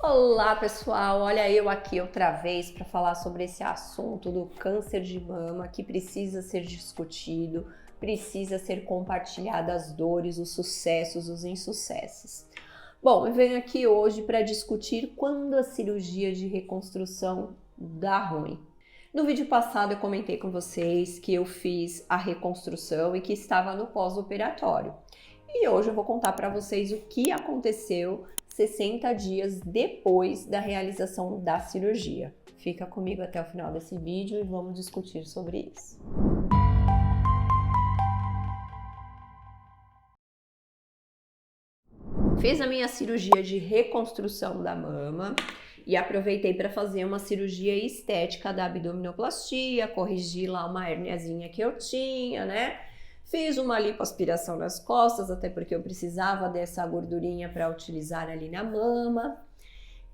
Olá pessoal, olha eu aqui outra vez para falar sobre esse assunto do câncer de mama que precisa ser discutido, precisa ser compartilhado as dores, os sucessos, os insucessos. Bom, eu venho aqui hoje para discutir quando a cirurgia de reconstrução dá ruim. No vídeo passado eu comentei com vocês que eu fiz a reconstrução e que estava no pós-operatório. E hoje eu vou contar para vocês o que aconteceu 60 dias depois da realização da cirurgia. Fica comigo até o final desse vídeo e vamos discutir sobre isso. Fiz a minha cirurgia de reconstrução da mama e aproveitei para fazer uma cirurgia estética da abdominoplastia, corrigir lá uma herniazinha que eu tinha, né? Fiz uma lipoaspiração nas costas, até porque eu precisava dessa gordurinha para utilizar ali na mama.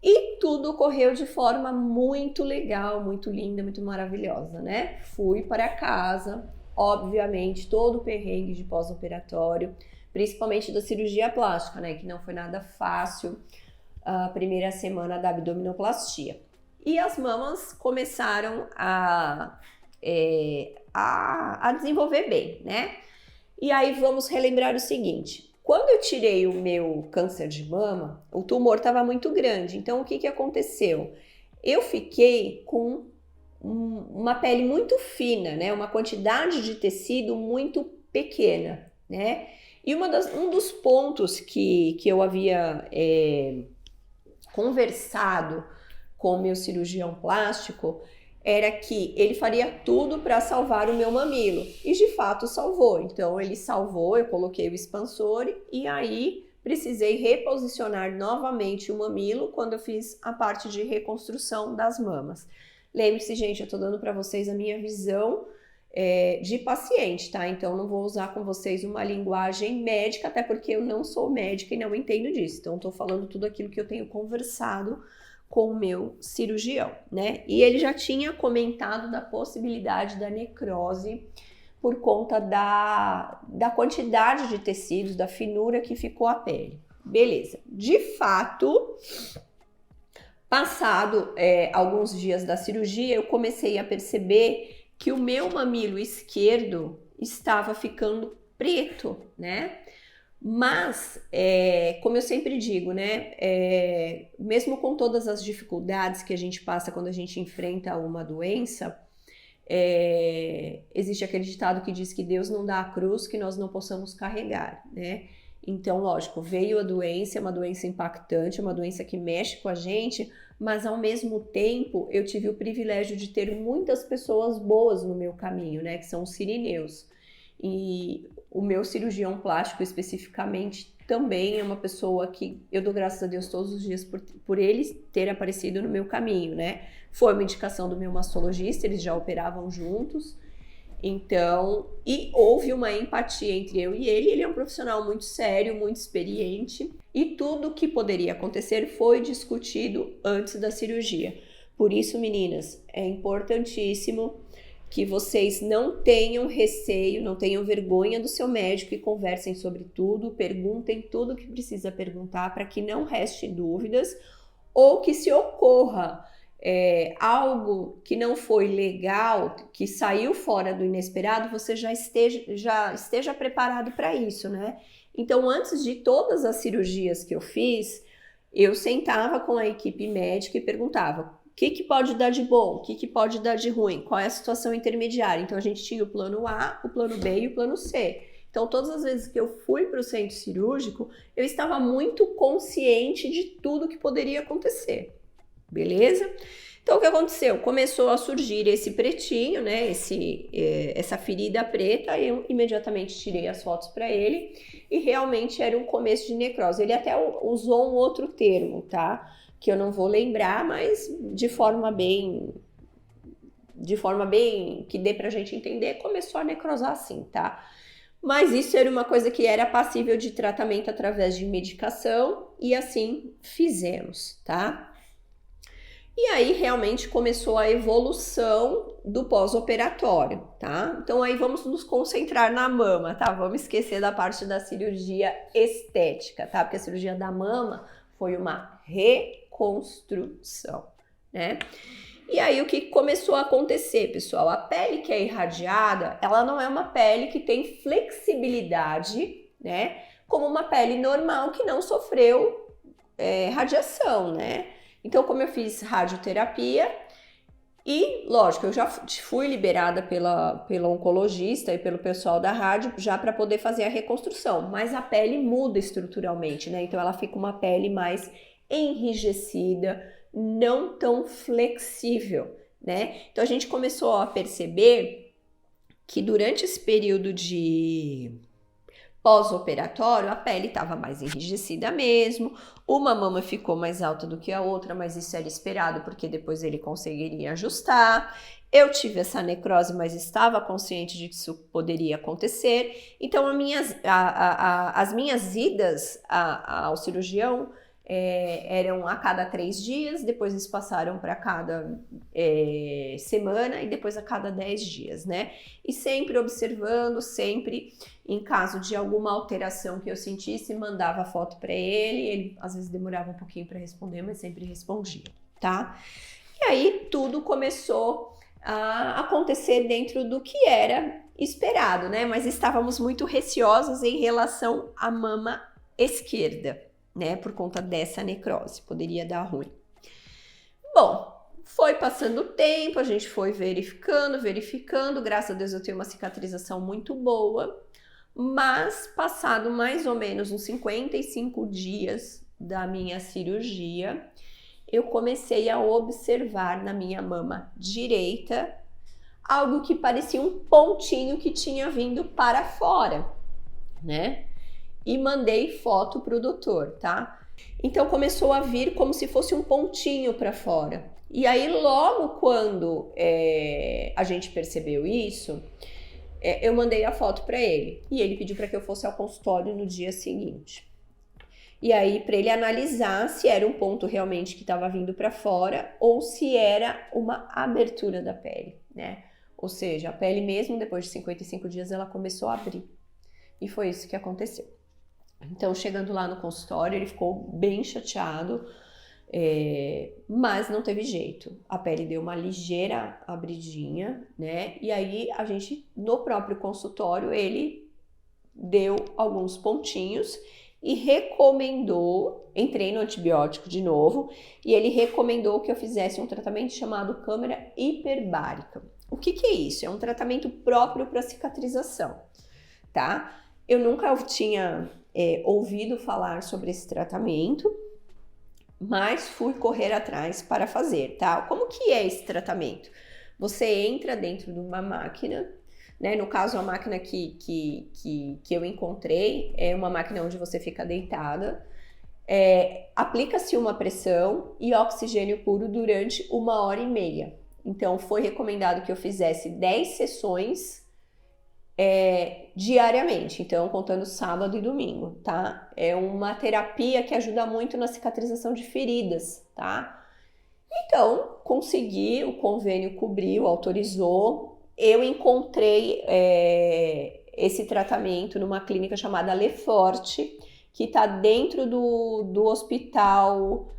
E tudo correu de forma muito legal, muito linda, muito maravilhosa, né? Fui para casa, obviamente, todo o perrengue de pós-operatório, principalmente da cirurgia plástica, né? Que não foi nada fácil a primeira semana da abdominoplastia. E as mamas começaram a desenvolver bem, né? E aí vamos relembrar o seguinte, quando eu tirei o meu câncer de mama, o tumor estava muito grande, então o que aconteceu? Eu fiquei com uma pele muito fina, né? Uma quantidade de tecido muito pequena, né? E um dos pontos que eu havia conversado com o meu cirurgião plástico era que ele faria tudo para salvar o meu mamilo. E de fato salvou. Então ele salvou, eu coloquei o expansor e aí precisei reposicionar novamente o mamilo quando eu fiz a parte de reconstrução das mamas. Lembre-se, gente, eu estou dando para vocês a minha visão de paciente, tá? Então não vou usar com vocês uma linguagem médica, até porque eu não sou médica e não entendo disso. Então estou falando tudo aquilo que eu tenho conversado com o meu cirurgião, né? E ele já tinha comentado da possibilidade da necrose por conta da quantidade de tecidos, da finura que ficou a pele. Beleza. De fato, passado alguns dias da cirurgia, eu comecei a perceber que o meu mamilo esquerdo estava ficando preto, né? Mas, como eu sempre digo, né, mesmo com todas as dificuldades que a gente passa quando a gente enfrenta uma doença, existe aquele ditado que diz que Deus não dá a cruz que nós não possamos carregar, né? Então, lógico, veio a doença, é uma doença impactante, é uma doença que mexe com a gente, mas ao mesmo tempo eu tive o privilégio de ter muitas pessoas boas no meu caminho, né, que são os sirineus. E o meu cirurgião plástico especificamente também é uma pessoa que eu dou graças a Deus todos os dias por ele ter aparecido no meu caminho, né? Foi uma indicação do meu mastologista, eles já operavam juntos, então, e houve uma empatia entre eu e ele é um profissional muito sério, muito experiente, e tudo o que poderia acontecer foi discutido antes da cirurgia. Por isso, meninas, é importantíssimo que vocês não tenham receio, não tenham vergonha do seu médico e conversem sobre tudo, perguntem tudo que precisa perguntar para que não reste dúvidas ou que se ocorra algo que não foi legal, que saiu fora do inesperado, você já esteja preparado para isso, né? Então, antes de todas as cirurgias que eu fiz, eu sentava com a equipe médica e perguntava: o que pode dar de bom? O que pode dar de ruim? Qual é a situação intermediária? Então, a gente tinha o plano A, o plano B e o plano C. Então, todas as vezes que eu fui para o centro cirúrgico, eu estava muito consciente de tudo que poderia acontecer. Beleza? Então, o que aconteceu? Começou a surgir esse pretinho, né? Essa ferida preta. Eu imediatamente tirei as fotos para ele e realmente era um começo de necrose. Ele até usou um outro termo, tá? Que eu não vou lembrar, mas de forma bem que dê pra gente entender, começou a necrosar assim, tá? Mas isso era uma coisa que era passível de tratamento através de medicação e assim fizemos, tá? E aí realmente começou a evolução do pós-operatório, tá? Então aí vamos nos concentrar na mama, tá? Vamos esquecer da parte da cirurgia estética, tá? Porque a cirurgia da mama foi uma reconstrução reconstrução, né? E aí o que começou a acontecer, pessoal? A pele que é irradiada, ela não é uma pele que tem flexibilidade, né? Como uma pele normal que não sofreu radiação, né? Então, como eu fiz radioterapia, e, lógico, eu já fui liberada pela oncologista e pelo pessoal da rádio já para poder fazer a reconstrução, mas a pele muda estruturalmente, né? Então, ela fica uma pele mais enrijecida, não tão flexível, né? Então, a gente começou a perceber que durante esse período de pós-operatório, a pele estava mais enrijecida mesmo, uma mama ficou mais alta do que a outra, mas isso era esperado porque depois ele conseguiria ajustar. Eu tive essa necrose, mas estava consciente de que isso poderia acontecer. Então, as minhas idas ao cirurgião eram a cada 3 dias, depois eles passaram para cada semana e depois a cada 10 dias, né? E sempre observando, sempre em caso de alguma alteração que eu sentisse, mandava foto para ele às vezes demorava um pouquinho para responder, mas sempre respondia, tá? E aí tudo começou a acontecer dentro do que era esperado, né? Mas estávamos muito receosos em relação à mama esquerda, né? Por conta dessa necrose, poderia dar ruim. Bom, foi passando o tempo, a gente foi verificando, graças a Deus eu tenho uma cicatrização muito boa, mas passado mais ou menos uns 55 dias da minha cirurgia, eu comecei a observar na minha mama direita algo que parecia um pontinho que tinha vindo para fora, né? E mandei foto pro doutor, tá? Então começou a vir como se fosse um pontinho para fora. E aí logo quando a gente percebeu isso, eu mandei a foto para ele. E ele pediu para que eu fosse ao consultório no dia seguinte. E aí para ele analisar se era um ponto realmente que estava vindo para fora ou se era uma abertura da pele, né? Ou seja, a pele mesmo depois de 55 dias ela começou a abrir. E foi isso que aconteceu. Então, chegando lá no consultório, ele ficou bem chateado, mas não teve jeito. A pele deu uma ligeira abridinha, né? E aí, a gente, no próprio consultório, ele deu alguns pontinhos e recomendou, entrei no antibiótico de novo, e ele recomendou que eu fizesse um tratamento chamado câmara hiperbárica. O que é isso? É um tratamento próprio para cicatrização, tá? Eu nunca tinha ouvido falar sobre esse tratamento, mas fui correr atrás para fazer, tá? Como que é esse tratamento? Você entra dentro de uma máquina, né? No caso, a máquina que eu encontrei é uma máquina onde você fica deitada, aplica-se uma pressão e oxigênio puro durante 1h30. Então, foi recomendado que eu fizesse 10 sessões diariamente, então contando sábado e domingo, tá? É uma terapia que ajuda muito na cicatrização de feridas, tá? Então, consegui, o convênio cobriu, autorizou, eu encontrei esse tratamento numa clínica chamada Leforte, que está dentro do hospital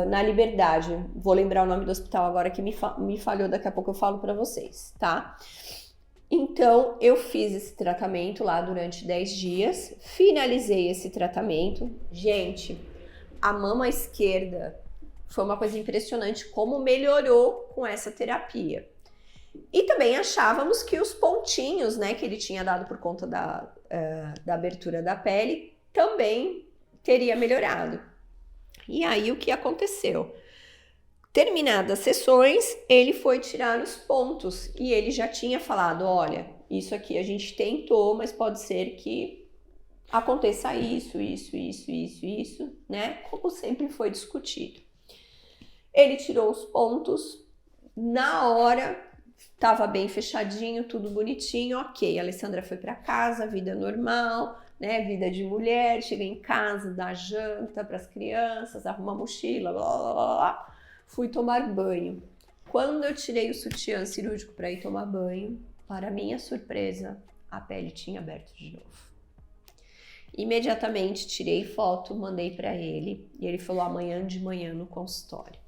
na Liberdade. Vou lembrar o nome do hospital agora que me falhou, daqui a pouco eu falo para vocês, tá? Então, eu fiz esse tratamento lá durante 10 dias, finalizei esse tratamento. Gente, a mama esquerda foi uma coisa impressionante como melhorou com essa terapia. E também achávamos que os pontinhos, né, que ele tinha dado por conta da abertura da pele, também teria melhorado. E aí, o que aconteceu? Terminadas as sessões, ele foi tirar os pontos e ele já tinha falado, olha, isso aqui a gente tentou, mas pode ser que aconteça isso, né? Como sempre foi discutido. Ele tirou os pontos, na hora, estava bem fechadinho, tudo bonitinho, ok. A Alessandra foi para casa, vida normal, né? Vida de mulher, chega em casa, dá janta para as crianças, arruma a mochila, blá, blá, blá, blá. Fui tomar banho. Quando eu tirei o sutiã cirúrgico para ir tomar banho, para minha surpresa, a pele tinha aberto de novo. Imediatamente tirei foto, mandei para ele e ele falou amanhã de manhã no consultório.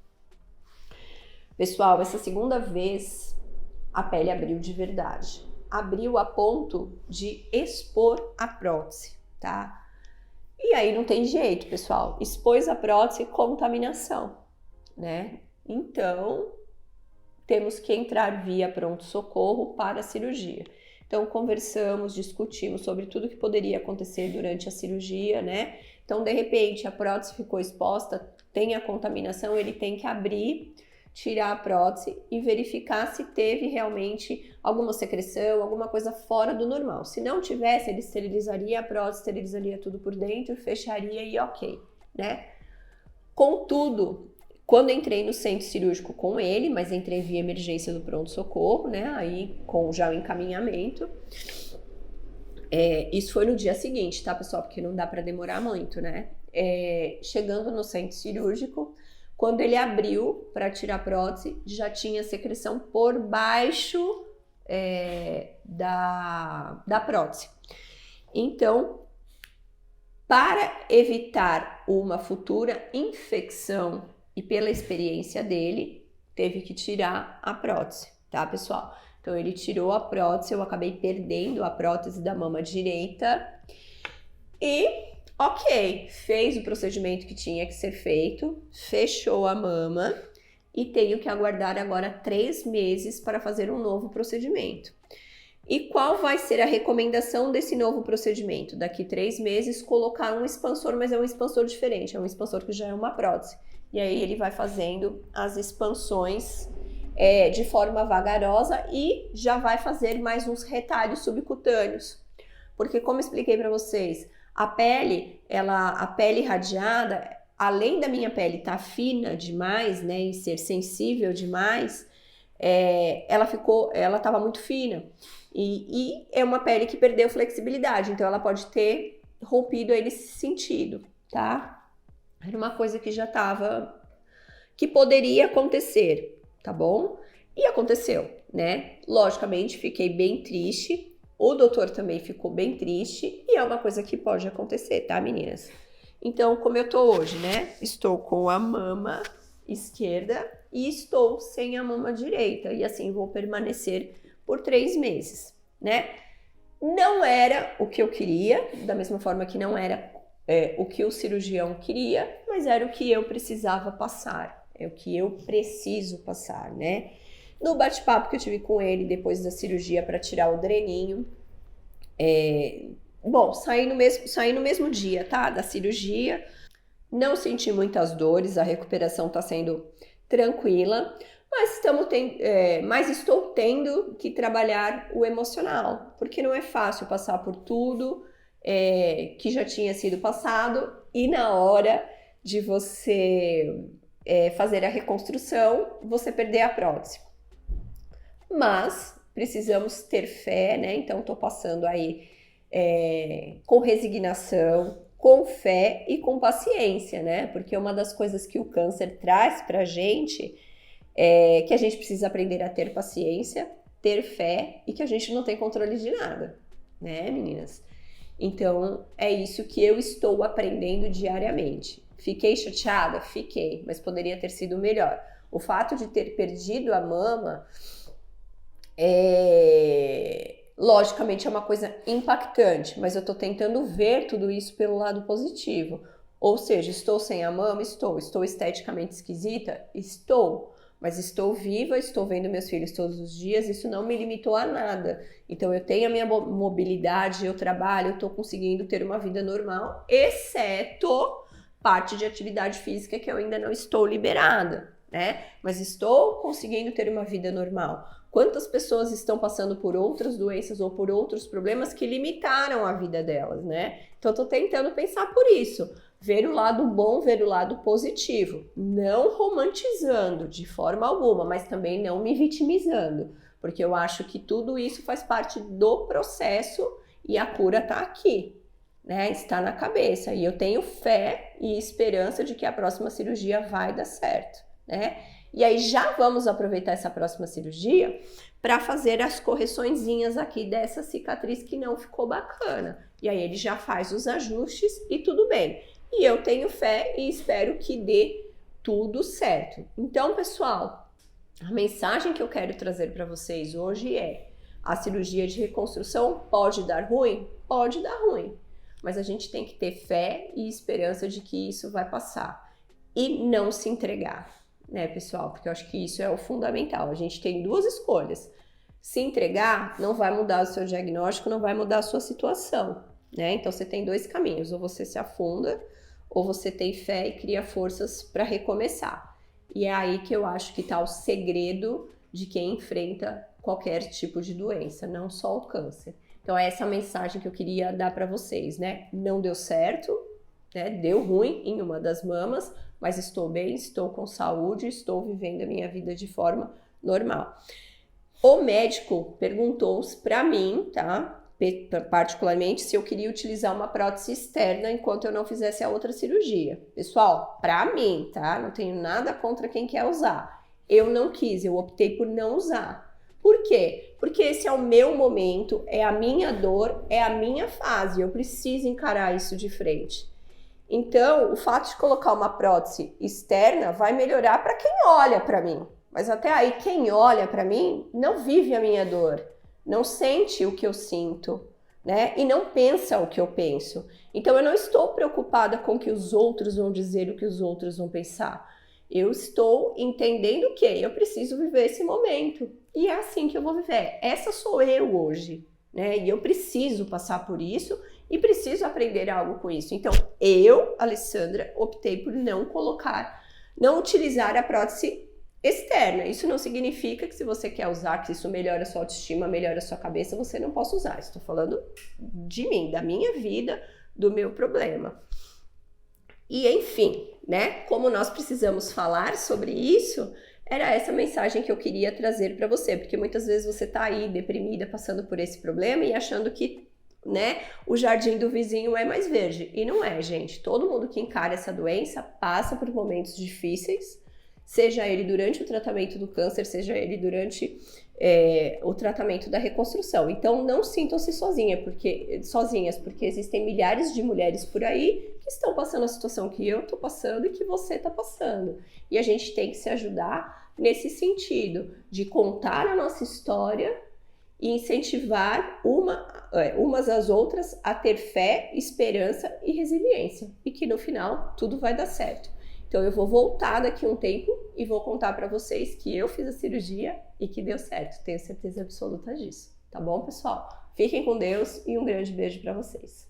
Pessoal, essa segunda vez a pele abriu de verdade. Abriu a ponto de expor a prótese, tá? E aí não tem jeito, pessoal. Expôs a prótese, contaminação, né? Então, temos que entrar via pronto-socorro para a cirurgia. Então, conversamos, discutimos sobre tudo que poderia acontecer durante a cirurgia, né? Então, de repente, a prótese ficou exposta, tem a contaminação, ele tem que abrir, tirar a prótese e verificar se teve realmente alguma secreção, alguma coisa fora do normal. Se não tivesse, ele esterilizaria a prótese, esterilizaria tudo por dentro, fecharia e ok, né? Contudo, quando entrei no centro cirúrgico com ele, mas entrei via emergência do pronto-socorro, né? Aí com já o encaminhamento. Isso foi no dia seguinte, tá, pessoal? Porque não dá para demorar muito, né? Chegando no centro cirúrgico, quando ele abriu para tirar a prótese, já tinha secreção por baixo da prótese. Então, para evitar uma futura infecção e pela experiência dele, teve que tirar a prótese, tá, pessoal? Então, ele tirou a prótese, eu acabei perdendo a prótese da mama direita e, ok, fez o procedimento que tinha que ser feito, fechou a mama e tenho que aguardar agora 3 meses para fazer um novo procedimento. E qual vai ser a recomendação desse novo procedimento? Daqui 3 meses, colocar um expansor, mas é um expansor diferente, é um expansor que já é uma prótese. E aí ele vai fazendo as expansões de forma vagarosa e já vai fazer mais uns retalhos subcutâneos. Porque como expliquei para vocês, a pele irradiada, além da minha pele estar fina demais, né, e ser sensível demais, ela estava muito fina. E é uma pele que perdeu flexibilidade, então ela pode ter rompido aí nesse sentido, tá? Era uma coisa que que poderia acontecer, tá bom? E aconteceu, né? Logicamente, fiquei bem triste, o doutor também ficou bem triste, e é uma coisa que pode acontecer, tá, meninas? Então, como eu tô hoje, né? Estou com a mama esquerda e estou sem a mama direita, e assim vou permanecer por 3 meses, né? Não era o que eu queria, da mesma forma que não era o que o cirurgião queria, mas era o que eu precisava passar, é o que eu preciso passar, né? No bate-papo que eu tive com ele depois da cirurgia para tirar o dreninho, saí no mesmo dia, tá? Da cirurgia, não senti muitas dores, a recuperação tá sendo tranquila, mas estou tendo que trabalhar o emocional, porque não é fácil passar por tudo que já tinha sido passado e na hora de você fazer a reconstrução, você perder a prótese. Mas precisamos ter fé, né? Então tô passando aí com resignação, com fé e com paciência, né? Porque uma das coisas que o câncer traz pra gente é que a gente precisa aprender a ter paciência, ter fé e que a gente não tem controle de nada, né, meninas? Então, é isso que eu estou aprendendo diariamente. Fiquei chateada? Fiquei, mas poderia ter sido melhor. O fato de ter perdido a mama, logicamente é uma coisa impactante, mas eu tô tentando ver tudo isso pelo lado positivo. Ou seja, estou sem a mama? Estou esteticamente esquisita? Estou. Mas estou viva, estou vendo meus filhos todos os dias, isso não me limitou a nada. Então eu tenho a minha mobilidade, eu trabalho, eu estou conseguindo ter uma vida normal, exceto parte de atividade física que eu ainda não estou liberada, né? Mas estou conseguindo ter uma vida normal. Quantas pessoas estão passando por outras doenças ou por outros problemas que limitaram a vida delas, né? Então eu tô tentando pensar por isso. Ver o lado bom, ver o lado positivo, não romantizando de forma alguma, mas também não me vitimizando, porque eu acho que tudo isso faz parte do processo e a cura tá aqui, né? Está na cabeça e eu tenho fé e esperança de que a próxima cirurgia vai dar certo, né? E aí já vamos aproveitar essa próxima cirurgia para fazer as correçõezinhas aqui dessa cicatriz que não ficou bacana. E aí ele já faz os ajustes e tudo bem. E eu tenho fé e espero que dê tudo certo. Então, pessoal, a mensagem que eu quero trazer para vocês hoje é: a cirurgia de reconstrução pode dar ruim? Pode dar ruim. Mas a gente tem que ter fé e esperança de que isso vai passar. E não se entregar, né, pessoal? Porque eu acho que isso é o fundamental. A gente tem duas escolhas. Se entregar não vai mudar o seu diagnóstico, não vai mudar a sua situação, né? Então você tem dois caminhos: ou você se afunda, ou você tem fé e cria forças para recomeçar. E é aí que eu acho que está o segredo de quem enfrenta qualquer tipo de doença, não só o câncer. Então é essa mensagem que eu queria dar para vocês, né? Não deu certo, né? Deu ruim em uma das mamas, mas estou bem, estou com saúde, estou vivendo a minha vida de forma normal. O médico perguntou para mim, tá? Particularmente, se eu queria utilizar uma prótese externa enquanto eu não fizesse a outra cirurgia. Pessoal, para mim, tá? Não tenho nada contra quem quer usar. Eu não quis, eu optei por não usar. Por quê? Porque esse é o meu momento, é a minha dor, é a minha fase. Eu preciso encarar isso de frente. Então, o fato de colocar uma prótese externa vai melhorar para quem olha para mim. Mas até aí, quem olha para mim não vive a minha dor, não sente o que eu sinto, né? E não pensa o que eu penso. Então, eu não estou preocupada com o que os outros vão dizer, o que os outros vão pensar. Eu estou entendendo que eu preciso viver esse momento. E é assim que eu vou viver. Essa sou eu hoje, né? E eu preciso passar por isso e preciso aprender algo com isso. Então, eu, Alessandra, optei por não utilizar a prótese externa. Isso não significa que se você quer usar, que isso melhora a sua autoestima, melhora a sua cabeça, você não possa usar. Estou falando de mim, da minha vida, do meu problema. E enfim, né? Como nós precisamos falar sobre isso, era essa mensagem que eu queria trazer para você, porque muitas vezes você tá aí deprimida, passando por esse problema e achando que, né, o jardim do vizinho é mais verde. E não é, gente. Todo mundo que encara essa doença passa por momentos difíceis, seja ele durante o tratamento do câncer, seja ele durante o tratamento da reconstrução. Então, não sintam-se sozinhas, porque existem milhares de mulheres por aí que estão passando a situação que eu estou passando e que você está passando. E a gente tem que se ajudar nesse sentido, de contar a nossa história e incentivar umas às outras a ter fé, esperança e resiliência. E que no final tudo vai dar certo. Então eu vou voltar daqui um tempo e vou contar para vocês que eu fiz a cirurgia e que deu certo. Tenho certeza absoluta disso. Tá bom, pessoal? Fiquem com Deus e um grande beijo para vocês.